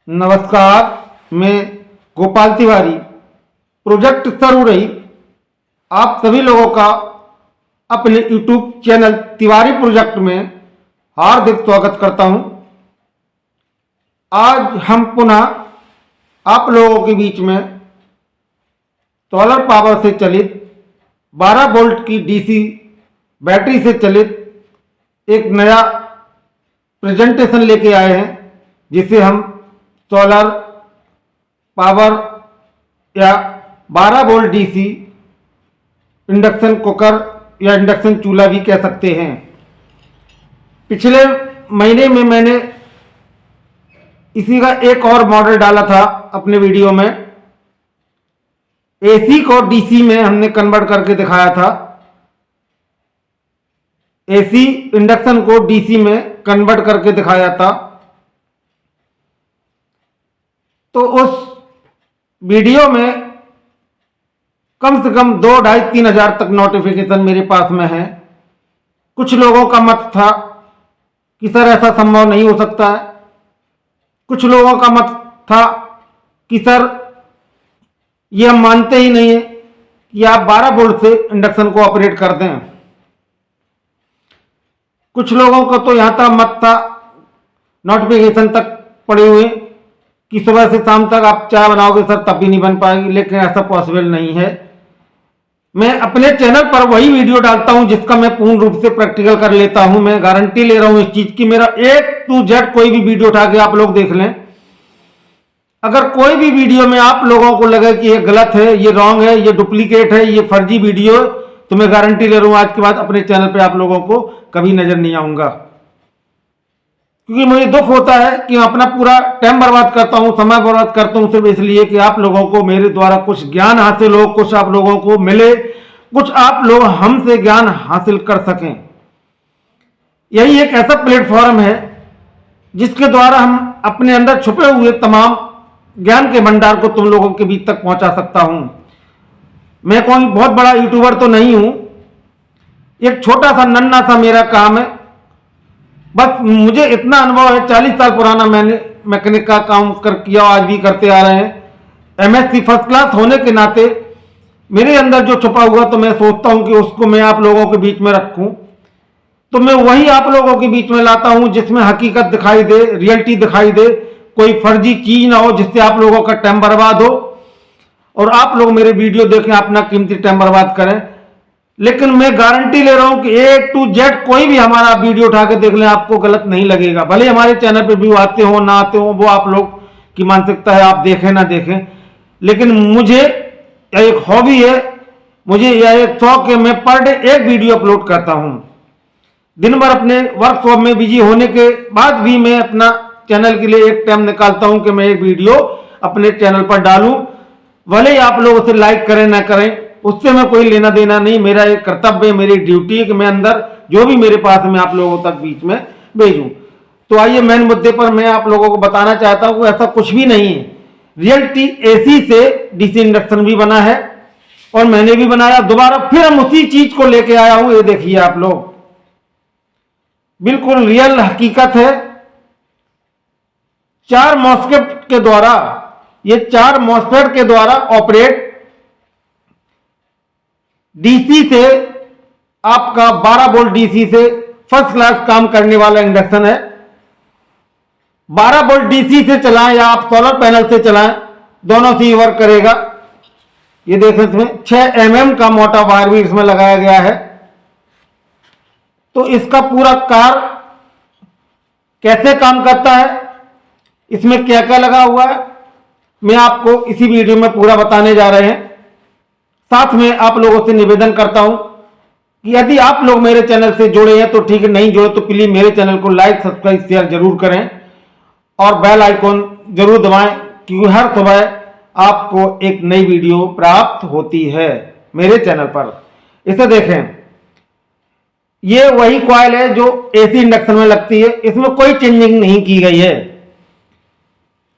नमस्कार, मैं गोपाल तिवारी प्रोजेक्ट सरूरही आप सभी लोगों का अपने YouTube चैनल तिवारी प्रोजेक्ट में हार्दिक स्वागत करता हूं। आज हम पुनः आप लोगों के बीच में सोलर पावर से चलित 12 वोल्ट की डीसी बैटरी से चलित एक नया प्रेजेंटेशन लेके आए हैं, जिसे हम सोलर पावर या 12 वोल्ट डीसी इंडक्शन कुकर या इंडक्शन चूल्हा भी कह सकते हैं। पिछले महीने में मैंने इसी का एक और मॉडल डाला था अपने वीडियो में। एसी को डीसी में हमने कन्वर्ट करके दिखाया था। एसी इंडक्शन को डीसी में कन्वर्ट करके दिखाया था। तो उस वीडियो में कम से कम 2-2.5-3 हज़ार तक नोटिफिकेशन मेरे पास में है। कुछ लोगों का मत था कि सर ऐसा संभव नहीं हो सकता है। कुछ लोगों का मत था कि सर ये हम मानते ही नहीं है कि आप 12 वोल्ट से इंडक्शन को ऑपरेट कर दें। कुछ लोगों को तो यहाँ तक मत था, नोटिफिकेशन तक पड़े हुए कि सुबह से शाम तक आप चाय बनाओगे सर तब भी नहीं बन पाएगी, लेकिन ऐसा पॉसिबल नहीं है। मैं अपने चैनल पर वही वीडियो डालता हूं जिसका मैं पूर्ण रूप से प्रैक्टिकल कर लेता हूं। मैं गारंटी ले रहा हूं इस चीज की। मेरा A to Z कोई भी वीडियो उठा के आप लोग देख लें। अगर कोई भी वीडियो में आप लोगों को लगे कि ये गलत है, ये रॉन्ग है, ये डुप्लीकेट है, ये फर्जी वीडियो है, तो मैं गारंटी ले रहा हूं आज के बाद अपने चैनल पर आप लोगों को कभी नजर नहीं आऊंगा। क्योंकि मुझे दुख होता है कि मैं अपना पूरा टाइम बर्बाद करता हूं, समय बर्बाद करता हूं सिर्फ इसलिए कि आप लोगों को मेरे द्वारा कुछ ज्ञान हासिल हो, कुछ आप लोगों को मिले, कुछ आप लोग हमसे ज्ञान हासिल कर सकें। यही एक ऐसा प्लेटफॉर्म है जिसके द्वारा हम अपने अंदर छुपे हुए तमाम ज्ञान के भंडार को तुम लोगों के बीच तक पहुंचा सकता हूं। मैं कोई बहुत बड़ा यूट्यूबर तो नहीं हूं, एक छोटा सा नन्हा सा मेरा काम है। बस मुझे इतना अनुभव है, 40 साल पुराना मैंने मैकेनिक का काम किया, आज भी करते आ रहे हैं। MSc फर्स्ट क्लास होने के नाते मेरे अंदर जो छुपा हुआ, तो मैं सोचता हूं कि उसको मैं आप लोगों के बीच में रखूं। तो मैं वही आप लोगों के बीच में लाता हूं जिसमें हकीकत दिखाई दे, रियलिटी दिखाई दे, कोई फर्जी चीज ना हो जिससे आप लोगों का टाइम बर्बाद हो और आप लोग मेरे वीडियो देखें, अपना कीमती टाइम बर्बाद करें। लेकिन मैं गारंटी ले रहा हूं कि A to Z कोई भी हमारा वीडियो उठा के देख लें, आपको गलत नहीं लगेगा। भले हमारे चैनल पे व्यू आते हो ना आते हो, वो आप लोग की मानसिकता है, आप देखें ना देखें। लेकिन मुझे यह एक हॉबी है, मुझे यह एक शौक है। मैं पर डे एक वीडियो अपलोड करता हूं। दिन भर अपने वर्कशॉप में बिजी होने के बाद भी मैं अपना चैनल के लिए एक टाइम निकालता हूं कि मैं एक वीडियो अपने चैनल पर डालूं। भले ही आप लोग उसे लाइक करें ना करें, उससे मैं कोई लेना देना नहीं। मेरा एक कर्तव्य है, मेरी ड्यूटी है कि मैं अंदर जो भी मेरे पास मैं आप लोगों तक बीच में भेजूं। तो आइए मेन मुद्दे पर मैं आप लोगों को बताना चाहता हूं कि ऐसा कुछ भी नहीं है। रियलिटी एसी से डीसी इंडक्शन भी बना है और मैंने भी बनाया। दोबारा फिर हम उसी चीज को लेके आया हूं। ये देखिए आप लोग, बिल्कुल रियल हकीकत है। 4 मॉस्फेट के द्वारा, ये 4 मॉस्फेट के द्वारा ऑपरेट डीसी से आपका 12 वोल्ट डीसी से फर्स्ट क्लास काम करने वाला इंडक्शन है। 12 वोल्ट डीसी से चलाएं या आप सोलर पैनल से चलाएं, दोनों से ही वर्क करेगा। ये देखें, इसमें 6 mm का मोटा वायर भी इसमें लगाया गया है। तो इसका पूरा कार कैसे काम करता है, इसमें क्या क्या लगा हुआ है, मैं आपको इसी वीडियो में पूरा बताने जा रहे हैं। साथ में आप लोगों से निवेदन करता हूं कि यदि आप लोग मेरे चैनल से जुड़े हैं तो ठीक है, नहीं जुड़े तो प्लीज मेरे चैनल को लाइक, सब्सक्राइब, शेयर जरूर करें और बेल आइकॉन जरूर दबाएं, क्योंकि हर सुबह आपको एक नई वीडियो प्राप्त होती है मेरे चैनल पर। इसे देखें, ये वही कॉइल है जो एसी इंडक्शन में लगती है। इसमें कोई चेंजिंग नहीं की गई है।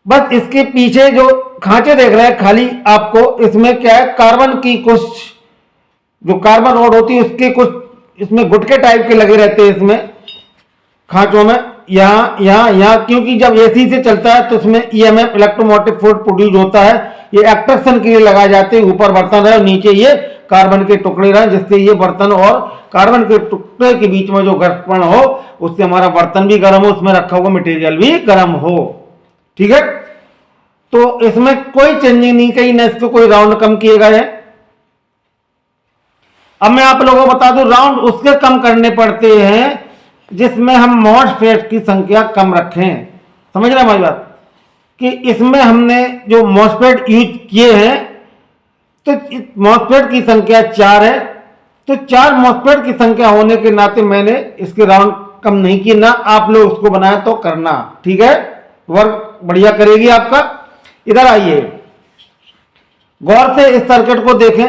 बस इसके पीछे जो खांचे देख रहे हैं खाली, आपको इसमें क्या है, कार्बन की कुछ जो कार्बन रोड होती है उसके कुछ इसमें गुटके टाइप के लगे रहते हैं इसमें खांचों में। यहाँ क्योंकि जब एसी से चलता है तो उसमें ईएमएफ इलेक्ट्रोमोटिव फोर्स प्रोड्यूस होता है। ये एक्ट्रैक्शन के लिए लगाए जाते हैं। ऊपर बर्तन रहे और नीचे ये कार्बन के टुकड़े रहे, जिससे ये बर्तन और कार्बन के टुकड़े के बीच में जो घर्षण हो उससे हमारा बर्तन भी गर्म हो, उसमें रखा हुआ मटेरियल भी गर्म हो। ठीक है, तो इसमें कोई चेंजिंग नहीं कही, ना इसको कोई राउंड कम किए गए हैं। अब मैं आप लोगों को बता दूं, राउंड उसके कम करने पड़ते हैं जिसमें हम मॉसफेट की संख्या कम रखें। समझ रहे हमारी बात, कि इसमें हमने जो मॉसफेट यूज किए हैं तो मॉसफेट की संख्या 4 है, तो 4 मॉसफेट की संख्या होने के नाते मैंने इसके राउंड कम नहीं किए। ना आप लोग उसको बनाए तो करना, ठीक है, वर्क बढ़िया करेगी आपका। इधर आइए, गौर से इस सर्किट को देखें,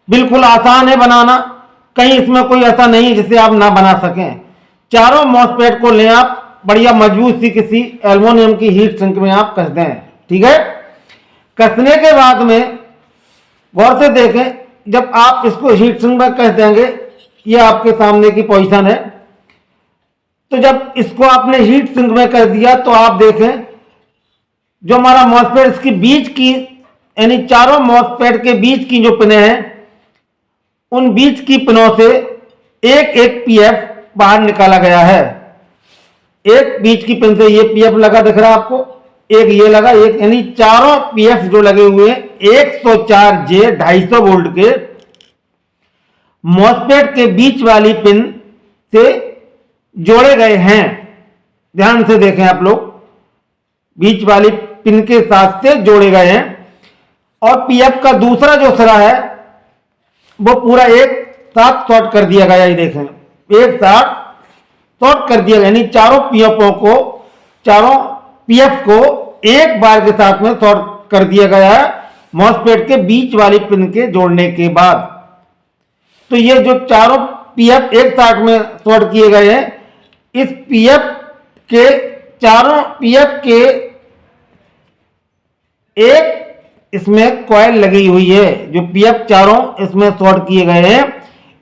बिल्कुल आसान है बनाना, कहीं इसमें कोई ऐसा नहीं है जिसे आप ना बना सकें। चारों मॉसफेट को लें आप, बढ़िया मजबूत सी किसी एल्युमिनियम की हीट सिंक में आप कस दें। ठीक है, कसने के बाद में गौर से देखें, जब आप इसको हीट सिंक में कस देंगे, ये आपके सामने की पोजीशन है, तो जब इसको आपने हीट सिंक में कर दिया तो आप देखें जो हमारा मॉसफेट इसकी बीच की, यानी चारों मॉसफेट के बीच की जो पिनें हैं, उन बीच की पिनों से एक एक पीएफ बाहर निकाला गया है। एक बीच की पिन से ये पीएफ लगा, दिख रहा है आपको, एक ये लगा, एक, यानी चारों पीएफ जो लगे हुए हैं 104 जे 250 वोल्ट के मॉसफेट के बीच वाली पिन से जोड़े गए हैं। ध्यान से देखें आप लोग, बीच वाली पिन के साथ से जोड़े गए हैं। और पीएफ का दूसरा जो सिरा है वो पूरा एक साथ शॉर्ट कर दिया गया। ये देखें, एक साथ शॉर्ट कर दिया गया, यानी चारों पीएफ को एक बार के साथ में शॉर्ट कर दिया गया है मॉसफेट के बीच वाली पिन के जोड़ने के बाद। तो ये जो चारों पीएफ एक साथ में शॉर्ट किए गए हैं, इस पीएफ के चारों पीएफ के एक इसमें कॉइल लगी हुई है। जो पीएफ चारों इसमें शॉर्ट किए गए हैं,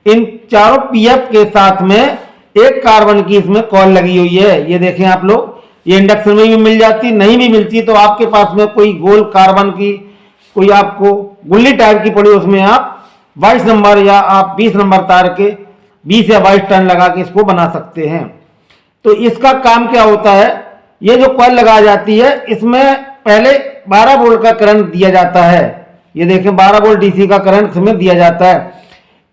इन चारों पीएफ के साथ में एक कार्बन की इसमें कॉइल लगी हुई है। ये देखें आप लोग, ये इंडक्शन में भी मिल जाती, नहीं भी मिलती तो आपके पास में कोई गोल कार्बन की कोई आपको गुल्ली टाइप की पड़ी, उसमें आप 22 नंबर या आप 20 नंबर तार के 20 या 22 टर्न लगा के इसको बना सकते हैं। तो इसका काम क्या होता है, ये जो कॉइल लगाई जाती है इसमें पहले 12 वोल्ट का करंट दिया जाता है। ये देखें, 12 वोल्ट डीसी का करंट इसमें दिया जाता है।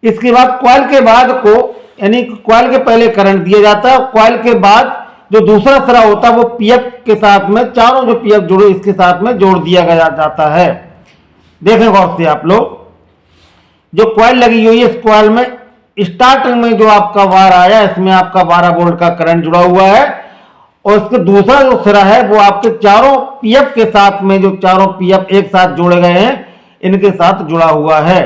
इसके बाद कॉइल के बाद को, यानी कॉइल के पहले करंट दिया जाता है, कॉइल के बाद जो दूसरा सिरा होता है वो पीएफ के साथ में, चारों जो पीएफ जुड़े इसके साथ में जोड़ दिया गया जाता है। देखें गौर से आप लोग, जो कॉइल लगी हुई है इस कॉइल में स्टार्टिंग में जो आपका वायर आया, इसमें आपका 12 वोल्ट का करंट जुड़ा हुआ है, और इसका दूसरा जो सिरा है वो आपके चारों पीएफ के साथ में, जो चारों पीएफ एक साथ जोड़े गए हैं इनके साथ जुड़ा हुआ है।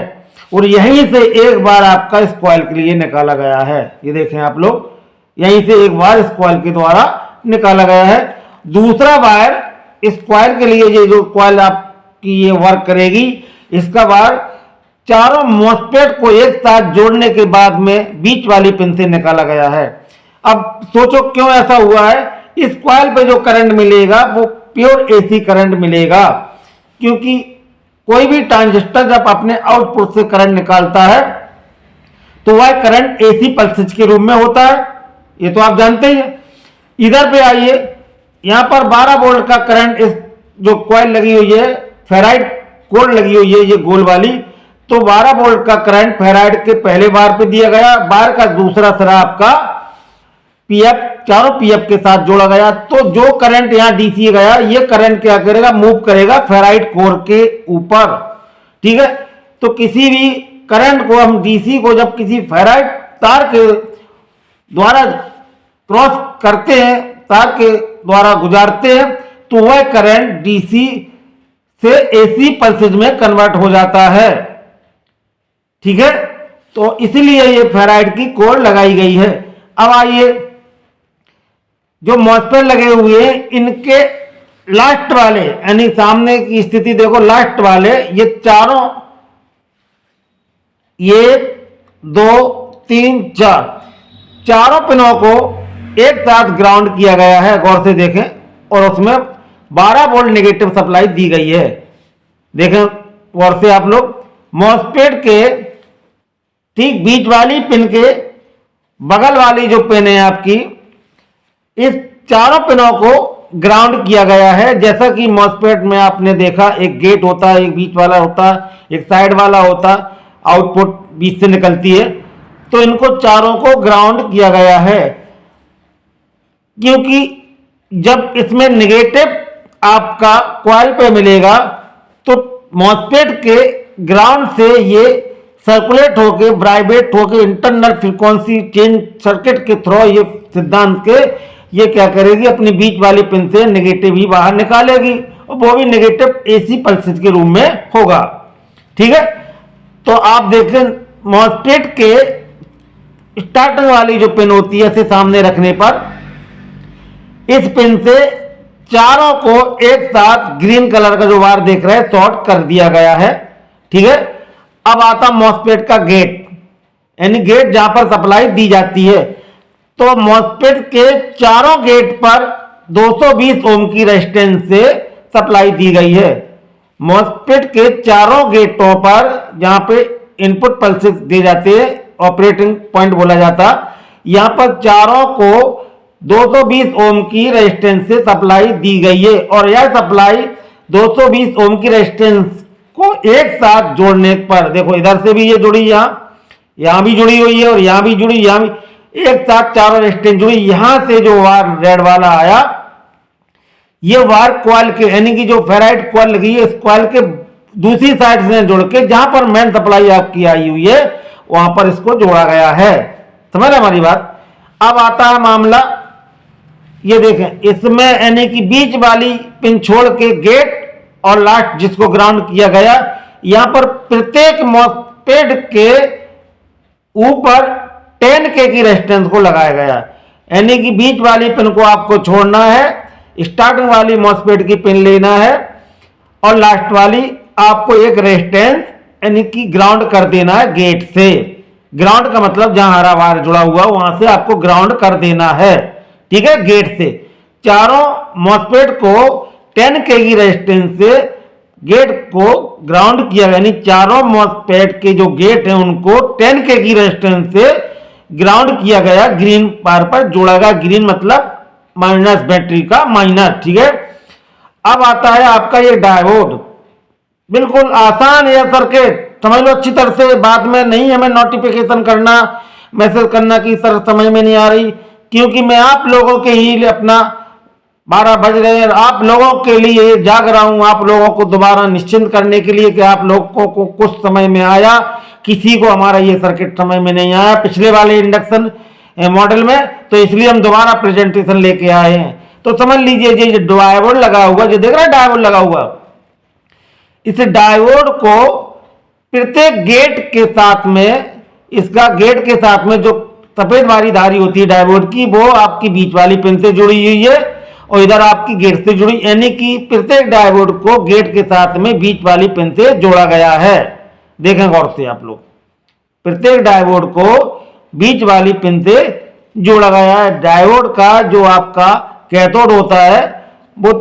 और यहीं से एक बार आपका इस कॉइल के लिए निकाला गया है। ये देखें आप लोग, यहीं से एक बार इस कॉइल के द्वारा निकाला गया है। दूसरा वायर इस कॉइल के लिए, ये जो कॉइल आपकी ये वर्क करेगी, इसका वायर चारों मॉसफेट को एक साथ जोड़ने के बाद में बीच वाली पिन से निकाला गया है। अब सोचो क्यों ऐसा हुआ है, इस कॉइल पे जो करंट मिलेगा वो प्योर एसी करंट मिलेगा, क्योंकि कोई भी ट्रांजिस्टर जब अपने आउटपुट से करंट निकालता है तो वह करंट एसी पल्सेज के रूप में होता है, ये तो आप जानते ही हैं। इधर पे आइए, यहां पर 12 वोल्ट का करंट, इस जो कॉइल लगी हुई है फेराइड कोर लगी हुई है ये गोल वाली, तो 12 वोल्ट का करंट फेराइड के पहले बार पे दिया गया, बार का दूसरा सिरा आपका पीएफ, चारों पीएफ के साथ जोड़ा गया। तो जो करंट यहां डीसी गया, ये करंट क्या करेगा, मूव करेगा फेराइड कोर के ऊपर। ठीक है, तो किसी भी करंट को हम डीसी को जब किसी फेराइड तार के द्वारा क्रॉस करते हैं, तार के द्वारा गुजारते हैं, तो वह करंट डीसी से एसी पल्सेज में कन्वर्ट हो जाता है। ठीक है, तो इसलिए ये फेराइड की कोर लगाई गई है। अब आइए, जो मॉसफेट लगे हुए हैं इनके लास्ट वाले, यानी सामने की स्थिति देखो, लास्ट वाले ये चारों, ये 2 3 4 चारों पिनों को एक साथ ग्राउंड किया गया है, गौर से देखें, और उसमें 12 वोल्ट नेगेटिव सप्लाई दी गई है। देखें गौर से आप लोग, मॉसफेट के ठीक बीच वाली पिन के बगल वाली जो पिन है आपकी, इस चारों पिनों को ग्राउंड किया गया है। जैसा कि मॉसफेट में आपने देखा, एक गेट होता है, एक बीच वाला होता है, एक साइड वाला होता, आउटपुट बीच से निकलती है, तो इनको चारों को ग्राउंड किया गया है। क्योंकि जब इसमें नेगेटिव आपका कॉइल पे मिलेगा तो मॉसफेट के ग्राउंड से ये सर्कुलेट होके, वाइब्रेट होके, इंटरनल फ्रीक्वेंसी चेंज सर्किट के थ्रू ये सिद्धांत के ये क्या करेगी, अपनी बीच वाली पिन से नेगेटिव ही बाहर निकालेगी, और वो भी नेगेटिव एसी पल्सेस के रूप में होगा। ठीक है, तो आप देखें मॉसफेट के स्टार्टिंग वाली जो पिन होती है, इसे सामने रखने पर इस पिन से चारों को एक साथ ग्रीन कलर का जो वायर देख रहे हैं शॉर्ट कर दिया गया है। ठीक है, अब आता मॉसफेट का गेट, यानी गेट जहां पर सप्लाई दी जाती है। तो मॉसफेट के चारों गेट पर 220 ओम की रेजिस्टेंस से सप्लाई दी गई है। मॉसफेट के चारों गेटों पर जहां पे इनपुट पल्सेस दिए जाते हैं, ऑपरेटिंग पॉइंट बोला जाता, यहां पर चारों को 220 ओम की रेजिस्टेंस से सप्लाई दी गई है। और यह सप्लाई 220 ओम की रेजिस्टेंस को एक साथ जोड़ने पर, देखो इधर से भी ये जुड़ी, यहां भी जुड़ी हुई है, और यहां भी जुड़ी, यहां भी, एक साथ चारों रेजिस्टेंस जुड़ी। यहां से जो वायर रेड वाला आया, ये वायर कॉइल के, यानी कि जो फेराइट कॉइल लगी है, इस कॉइल के दूसरी साइड से जोड़ के जहां पर मेन सप्लाई आपकी आई हुई है वहां पर इसको जोड़ा गया है। समझ रहे हमारी बात। अब आता है मामला, ये देखें, इसमें यानी कि बीच वाली पिन छोड़ के गेट और लास्ट जिसको ग्राउंड किया गया, यहां पर प्रत्येक मॉसफेट के ऊपर 10K की रेजिस्टेंस को लगाया गया, यानी कि बीच वाली पिन को आपको छोड़ना है, स्टार्टिंग वाली मॉसफेट की पिन लेना है, और लास्ट वाली आपको एक रेजिस्टेंस यानी कि ग्राउंड कर देना है गेट से। ग्राउंड का मतलब जहां हरा वायर जुड़ा हुआ वहां से आपको ग्राउंड कर देना है। ठीक है, गेट से चारों मॉसफेट को 10K की रेजिस्टेंस से गेट को ग्राउंड किया गया, यानी चारों मॉसफेट के जो गेट हैं उनको 10K की रेजिस्टेंस से ग्राउंड किया गया, ग्रीन पार पर जोड़ा गया। ग्रीन मतलब माइनस, बैटरी का माइनस। ठीक है, अब आता है आपका ये डायोड। बिल्कुल आसान है सर्किट, समझ लो अच्छी तरह से। बाद में नहीं हमें नोटिफिकेशन करना, मैसेज करना कि सर समझ में नहीं आ रही, क्योंकि मैं आप लोगों के ही अपना 12 बज रहे हैं, आप लोगों के लिए जाग रहा हूं, आप लोगों को दोबारा निश्चिंत करने के लिए कि आप लोगों को कुछ समय में आया, किसी को हमारा ये सर्किट समझ में नहीं आया पिछले वाले इंडक्शन मॉडल में, तो इसलिए हम दोबारा प्रेजेंटेशन लेके आए हैं। तो समझ लीजिए, ये डायोड लगा हुआ, जो देख रहा है डायोड लगा हुआ, इस डायोड को प्रत्येक गेट के साथ में, इसका गेट के साथ में जो सफेद वाली धारी होती है डायोड की, वो आपकी बीच वाली पिन से जुड़ी हुई है, और इधर आपकी गेट से जुड़ी, यानी कि प्रत्येक डायोड को गेट के साथ में बीच वाली पिन से जोड़ा गया है। देखें गौर से आप लोग, प्रत्येक डायोड को बीच वाली पिन से जोड़ा गया है। डायोड का जो आपका कैथोड होता है, वो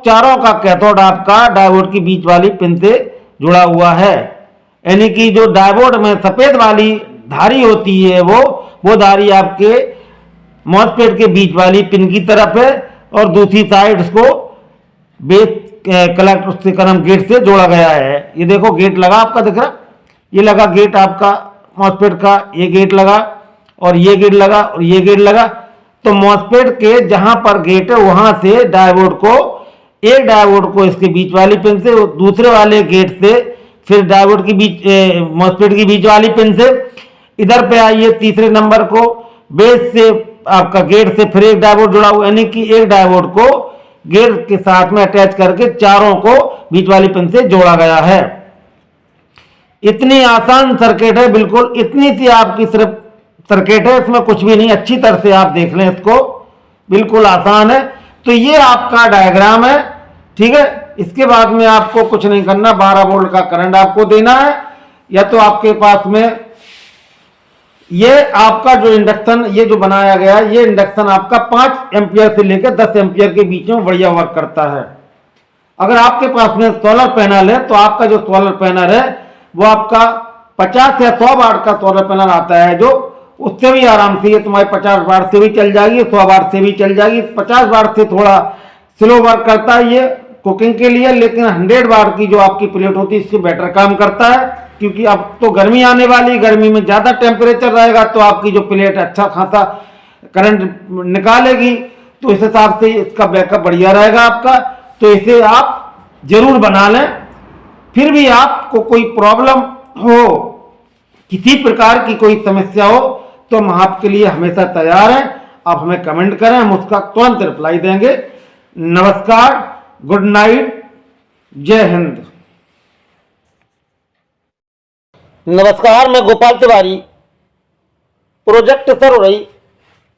चारों का कैथोड आपका डायोड की बीच वाली पिन से जुड़ा हुआ है, यानी कि जो डायोड में सफेद वाली धारी होती है, वो धारी आपके मॉसफेट के बीच वाली पिन की तरफ है, और दूसरी साइड इसको बेस कलेक्टर से करम गेट से जोड़ा गया है। ये देखो गेट लगा आपका, दिख रहा, ये लगा गेट आपका मॉसफेट का, ये गेट लगा, और ये गेट लगा, और ये गेट लगा। तो मॉसफेट के जहां पर गेट है वहां से डायोड को, एक डायोड को इसके बीच वाली पिन से, दूसरे वाले गेट से, फिर डायोड की बीच मॉसफेट की बीच वाली पिन से इधर पे आइए तीसरे नंबर को, बेस से आपका गेट से फिर एक डायोड जुड़ा हुआ, यानी कि एक डायोड को गेट के साथ में अटैच करके चारों को बीच वाली पिन से जोड़ा गया है। इतनी आसान सर्किट है, बिल्कुल इतनी सी आपकी सिर्फ सर्किट है, इसमें कुछ भी नहीं। अच्छी तरह से आप देख लें इसको, बिल्कुल आसान है। तो ये आपका डायग्राम है। ठीक है, इसके बाद में आपको कुछ नहीं करना, 12 वोल्ट का करंट आपको देना है, या तो आपके पास में ये आपका जो इंडक्शन ये जो बनाया गया है, ये इंडक्शन आपका 5 एम्पियर से लेकर 10 एम्पियर के बीच में बढ़िया वर्क करता है। अगर आपके पास में सोलर पैनल है तो आपका जो सोलर पैनल है वो आपका 50 या 100 वाट का सोलर पैनल आता है, जो उससे भी आराम से ये तुम्हारे 50 वाट से भी चल जाएगी, 100 वाट से भी चल जाएगी। 50 वाट से थोड़ा स्लो वर्क करता है ये कुकिंग के लिए, लेकिन 100 वाट की जो आपकी प्लेट होती है इससे बेटर काम करता है, क्योंकि अब तो गर्मी आने वाली, गर्मी में ज़्यादा टेम्परेचर रहेगा तो आपकी जो प्लेट अच्छा खासा करंट निकालेगी, तो इस हिसाब से इसका बैकअप बढ़िया रहेगा आपका। तो इसे आप जरूर बना लें। फिर भी आपको कोई प्रॉब्लम हो, किसी प्रकार की कोई समस्या हो, तो हम आपके लिए हमेशा तैयार हैं। आप हमें कमेंट करें, हम उसका तुरंत रिप्लाई देंगे। नमस्कार, गुड नाइट, जय हिंद। नमस्कार, मैं गोपाल तिवारी, प्रोजेक्ट सरवरई,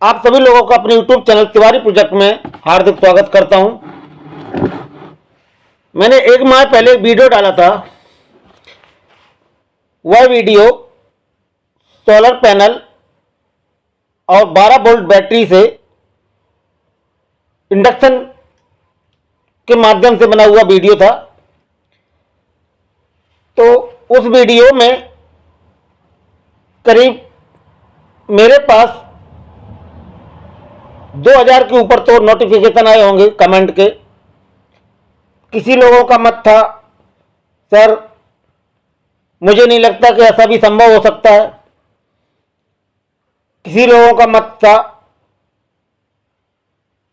आप सभी लोगों का अपने YouTube चैनल तिवारी प्रोजेक्ट में हार्दिक स्वागत करता हूं। मैंने 1 माह पहले वीडियो डाला था। वह वीडियो सोलर पैनल और 12 वोल्ट बैटरी से इंडक्शन के माध्यम से बना हुआ वीडियो था। तो उस वीडियो में करीब मेरे पास 2000 के ऊपर तो नोटिफिकेशन आए होंगे कमेंट के। किसी लोगों का मत था, सर मुझे नहीं लगता कि ऐसा भी संभव हो सकता है। किसी लोगों का मत था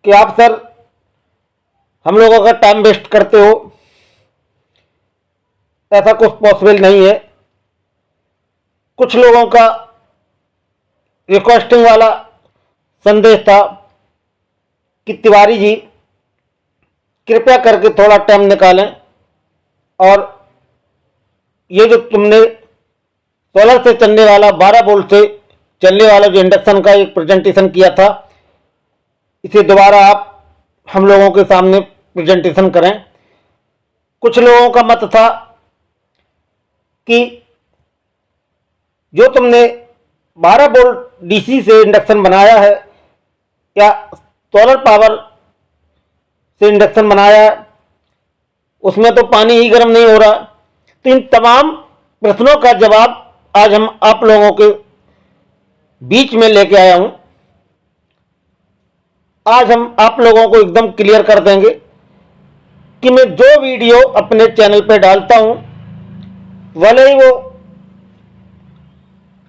कि आप सर हम लोगों का टाइम वेस्ट करते हो, ऐसा कुछ पॉसिबल नहीं है। कुछ लोगों का रिक्वेस्टिंग वाला संदेश था कि तिवारी जी कृपया करके थोड़ा टाइम निकालें और ये जो तुमने सोलर से चलने वाला 12 वोल्ट से चलने वाला जो इंडक्शन का एक प्रेजेंटेशन किया था, इसे दोबारा आप हम लोगों के सामने प्रेजेंटेशन करें। कुछ लोगों का मत था कि जो तुमने 12 वोल्ट डीसी से इंडक्शन बनाया है या सोलर पावर से इंडक्शन बनाया है, उसमें तो पानी ही गर्म नहीं हो रहा। तो इन तमाम प्रश्नों का जवाब आज हम आप लोगों के बीच में लेके आया हूं। आज हम आप लोगों को एकदम क्लियर कर देंगे कि मैं जो वीडियो अपने चैनल पे डालता हूं, भले ही वो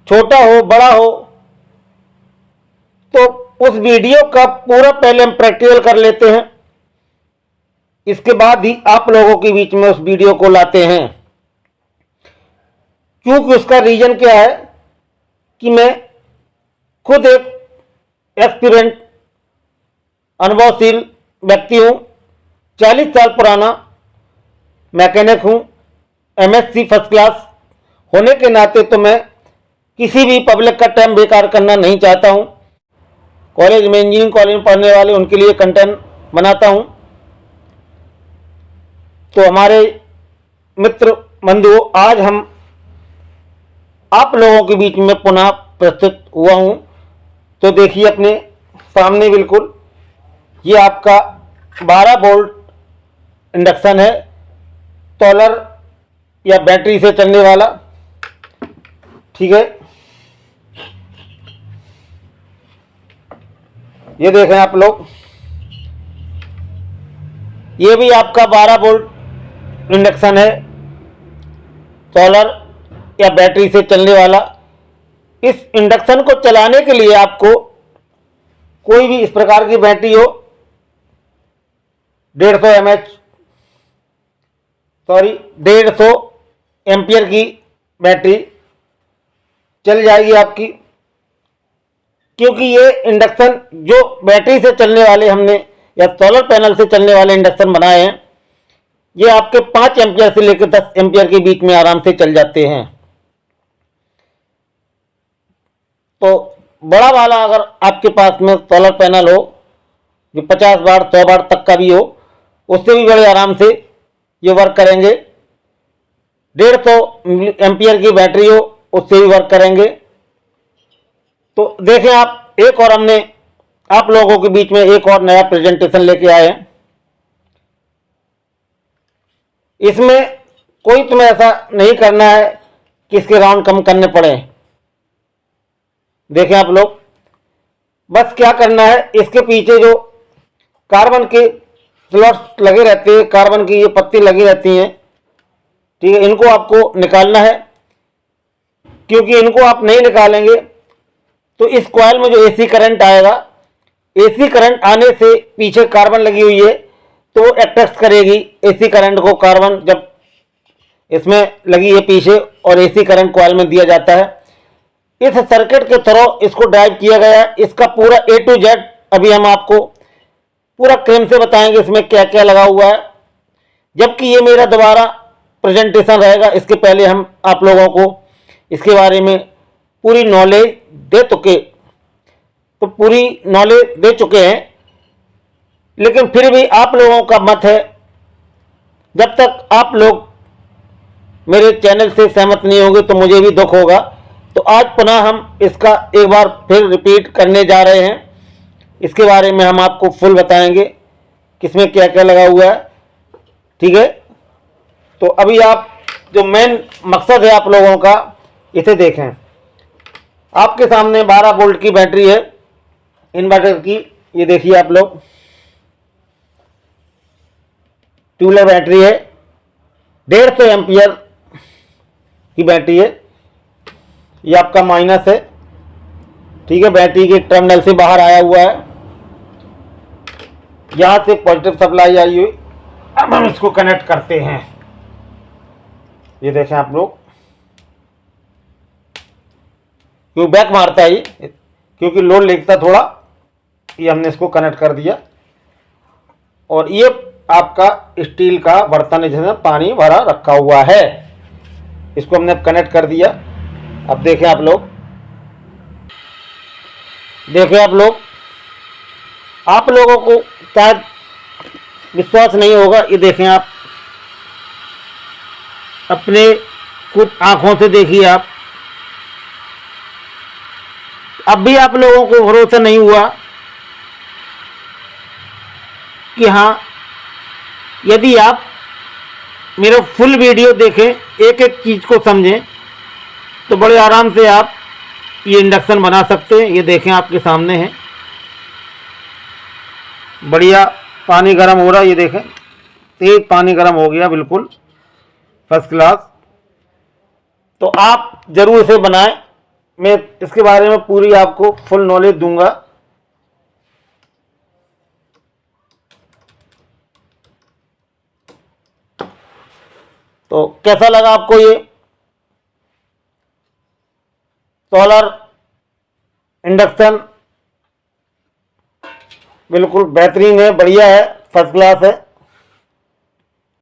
छोटा हो बड़ा हो, तो उस वीडियो का पूरा पहले हम प्रैक्टिकल कर लेते हैं, इसके बाद ही आप लोगों के बीच में उस वीडियो को लाते हैं। क्योंकि उसका रीजन क्या है कि मैं खुद एक एक्सपीरियंस अनुभवशील व्यक्ति हूं, 40 साल पुराना मैकेनिक हूं, MSc फर्स्ट क्लास होने के नाते तो मैं किसी भी पब्लिक का टाइम बेकार करना नहीं चाहता हूं। कॉलेज में, इंजीनियरिंग कॉलेज में पढ़ने वाले उनके लिए कंटेंट बनाता हूं। तो हमारे मित्र बंधुओं, आज हम आप लोगों के बीच में पुनः प्रस्तुत हुआ हूं। तो देखिए अपने सामने बिल्कुल, ये आपका 12 वोल्ट इंडक्शन है, सोलर या बैटरी से चलने वाला। ठीक है, ये देखें आप लोग, ये भी आपका 12 वोल्ट इंडक्शन है, सोलर या बैटरी से चलने वाला। इस इंडक्शन को चलाने के लिए आपको कोई भी इस प्रकार की बैटरी हो, 150 एम्पियर की बैटरी चल जाएगी आपकी। क्योंकि ये इंडक्शन जो बैटरी से चलने वाले हमने या सोलर पैनल से चलने वाले इंडक्शन बनाए हैं, ये आपके 5 एम्पियर से लेकर 10 एम्पियर के बीच में आराम से चल जाते हैं। तो बड़ा वाला अगर आपके पास में सोलर पैनल हो जो 50 वाट 100 वाट तक का भी हो, उससे भी बड़े आराम से ये वर्क करेंगे। 150 एम्पियर की बैटरी हो, उससे भी वर्क करेंगे। तो देखें आप, एक और हमने आप लोगों के बीच में एक और नया प्रेजेंटेशन लेके आए हैं। इसमें कोई तुम्हें ऐसा नहीं करना है कि इसके राउंड कम करने पड़े। देखें आप लोग, बस क्या करना है, इसके पीछे जो कार्बन के स्लॉट्स लगे रहते हैं, कार्बन की ये पत्ती लगी रहती हैं, ठीक है, इनको आपको निकालना है। क्योंकि इनको आप नहीं निकालेंगे तो इस कॉइल में जो एसी करंट आएगा, एसी करंट आने से पीछे कार्बन लगी हुई है तो वो अट्रैक्ट करेगी एसी करंट को। कार्बन जब इसमें लगी है पीछे और एसी करंट कॉइल में दिया जाता है, इस सर्किट के थ्रू इसको ड्राइव किया गया है। इसका पूरा A to Z अभी हम आपको पूरा क्रम से बताएंगे इसमें क्या क्या लगा हुआ है। जबकि ये मेरा दोबारा प्रेजेंटेशन रहेगा, इसके पहले हम आप लोगों को इसके बारे में पूरी नॉलेज दे चुके हैं। लेकिन फिर भी आप लोगों का मत है, जब तक आप लोग मेरे चैनल से सहमत नहीं होंगे तो मुझे भी दुख होगा। तो आज पुनः हम इसका एक बार फिर रिपीट करने जा रहे हैं। इसके बारे में हम आपको फुल बताएंगे किसमें क्या क्या लगा हुआ है, ठीक है। तो अभी आप जो मेन मकसद है आप लोगों का, इसे देखें। आपके सामने 12 वोल्ट की बैटरी है इन्वर्टर की, ये देखिए आप लोग, ट्यूबलर बैटरी है, 150 एम्पियर की बैटरी है। ये आपका माइनस है, ठीक है, बैटरी के टर्मिनल से बाहर आया हुआ है, यहां से पॉजिटिव सप्लाई आई हुई। अब हम इसको कनेक्ट करते हैं। ये देखें आप लोग, क्यों बैक मारता है ये, क्योंकि लोड लेता थोड़ा। ये हमने इसको कनेक्ट कर दिया और ये आपका स्टील का बर्तन है जिसमें पानी भरा रखा हुआ है, इसको हमने कनेक्ट कर दिया। अब देखें आप लोग, आप लोगों को शायद विश्वास नहीं होगा। ये देखें आप, अपने खुद आंखों से देखिए आप। अब भी आप लोगों को भरोसा नहीं हुआ कि हाँ, यदि आप मेरा फुल वीडियो देखें, एक एक चीज़ को समझें, तो बड़े आराम से आप ये इंडक्शन बना सकते हैं। ये देखें आपके सामने है, बढ़िया पानी गर्म हो रहा है। ये देखें, तेज पानी गर्म हो गया, बिल्कुल फर्स्ट क्लास। तो आप ज़रूर इसे बनाएं। मैं इसके बारे में पूरी आपको फुल नॉलेज दूंगा। तो कैसा लगा आपको ये सोलर इंडक्शन? बिल्कुल बेहतरीन है, बढ़िया है, फर्स्ट क्लास है।